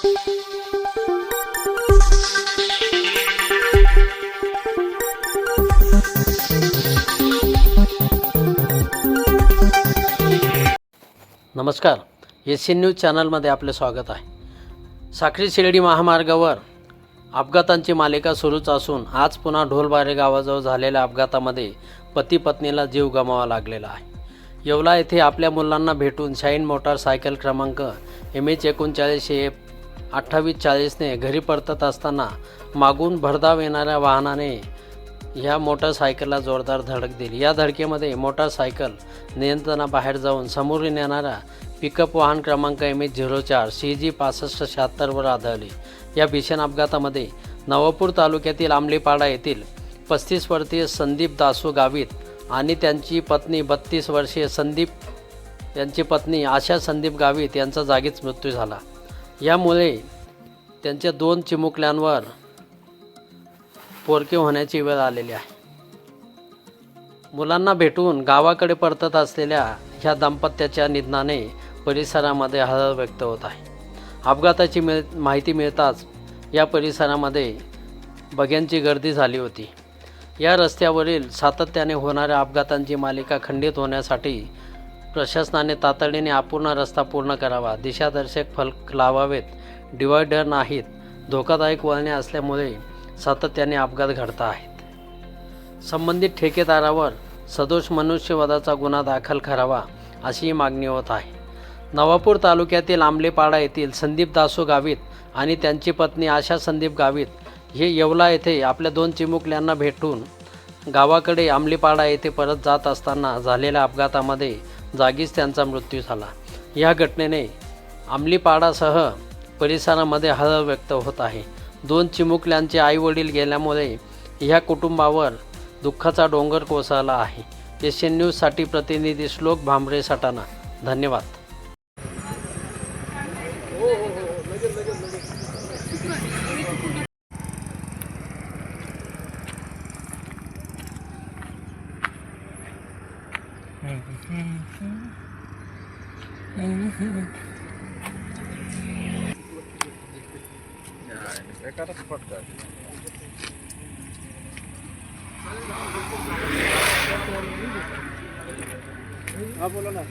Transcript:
नमस्कार, SN news चॅनलमध्ये आपले स्वागत आहे. साक्री शिर्डी महामार्गावर अपघातांची मालिका सुरूच असून आज पुन्हा ढोलबारे गावाजवळ झालेल्या अपघातामध्ये पती पत्नीला जीव गमवावा लागलेला आहे. येवला येथे आपल्या मुलांना भेटून शाईन मोटारसायकल क्रमांक MH39AF2840ने घरी परतत असताना मागून भरधाव येणाऱ्या वाहनाने ह्या मोटारसायकलला जोरदार धडक दिली. या धडकेमध्ये मोटारसायकल नियंत्रणाबाहेर जाऊन समोरून येणारा पिकअप वाहन क्रमांक MH04 CG 6576वर आदळले. या भीषण अपघातामध्ये नवापूर तालुक्यातील आमलीपाडा येथील 35 वर्षीय संदीप दासू गावित आणि त्यांची पत्नी 32 वर्षीय आशा संदीप गावित यांचा जागीच मृत्यू झाला. यामुळे त्यांच्या 2 चिमुकल्यांवर पोरके होण्याची वेळ आलेली आहे. मुलांना भेटून गावाकडे परतत असलेल्या ह्या दाम्पत्याच्या निधनाने परिसरामध्ये हळहळ व्यक्त होत आहे. अपघाताची माहिती मिळताच या परिसरामध्ये बघ्यांची गर्दी झाली होती. या रस्त्यावरील सातत्याने होणाऱ्या अपघातांची मालिका खंडित होण्यासाठी प्रशासनाने तातडीने अपूर्ण रस्ता पूर्ण करावा, दिशादर्शक फलक लावावेत, डिवायडर नाहीत, धोकादायक वळणे असल्यामुळे सातत्याने अपघात घडत आहेत. संबंधित ठेकेदारावर सदोष मनुष्यवधाचा गुन्हा दाखल करावा अशी मागणी होत आहे. नवापूर तालुक्यातील आमलेपाडा येथील संदीप दासू गावित आणि त्यांची पत्नी आशा संदीप गावित हे येवला येथे आपल्या 2 चिमुकल्यांना भेटून गावाकडे आमलीपाडा येथे परत जात असताना झालेल्या अपघातामध्ये जागीच त्यांचा मृत्यू झाला. या घटनेने आमलीपाडासह परिसरामध्ये हळहळ व्यक्त होत आहे. 2 चिमुकल्यांचे आईवडील गेल्यामुळे ह्या कुटुंबावर दुःखाचा डोंगर कोसळला आहे. SN न्यूजसाठी प्रतिनिधी श्लोक भांबरे सटाणा. धन्यवाद. बोला ना.